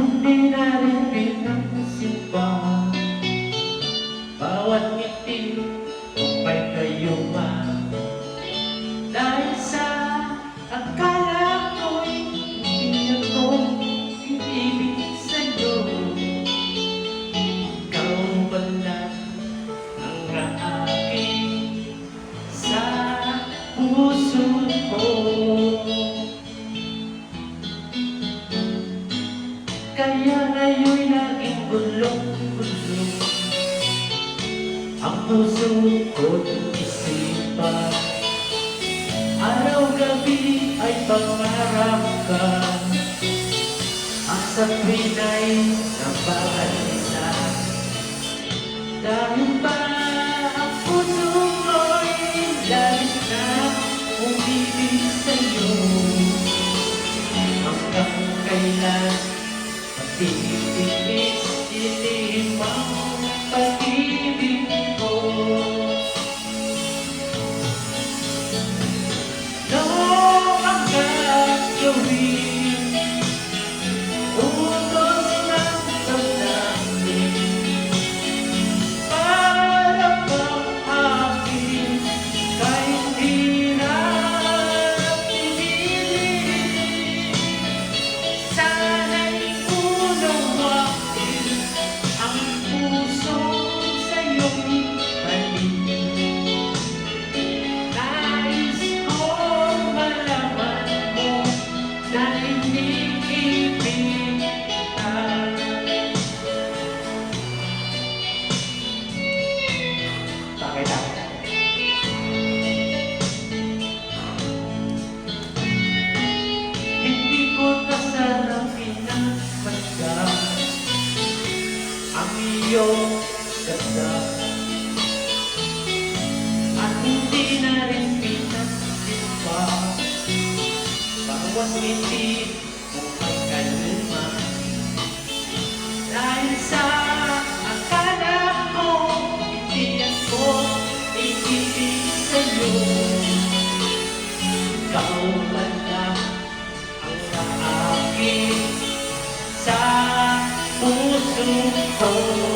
hindi na rin pinagsimba bawat ngiti kung may kayuma. Dahil sa akala ko'y hindi ako ibig sa'yo, ikaw pala ang aking sa puso ko. Kaya ngayon'y naging gulong-gulong ang puso ko't isipan. Araw-gabi ay pangarap ka, ang sabihin ay napag-alisa. Dahil ba ang puso ko'y labis na umibig sa'yo, hanggang kailan matitiis dilim ang pag-ibig ko. Noong hanggang gawin utos ng damdamin para bang akin kahit hirap pinilit. Sana'y unawain ang puso sa'yo'y mali. Nais kong malaman mo na iniibig kita. Bakit ako? Hindi ko na sana pinagmasdan ang iyong ganda, at hindi na rin pinagsimba bawat ngiti kung may kalma. Dahil sa akala ko hindi ako iibig sa'yo, ikaw pala ang aking sa puso ko.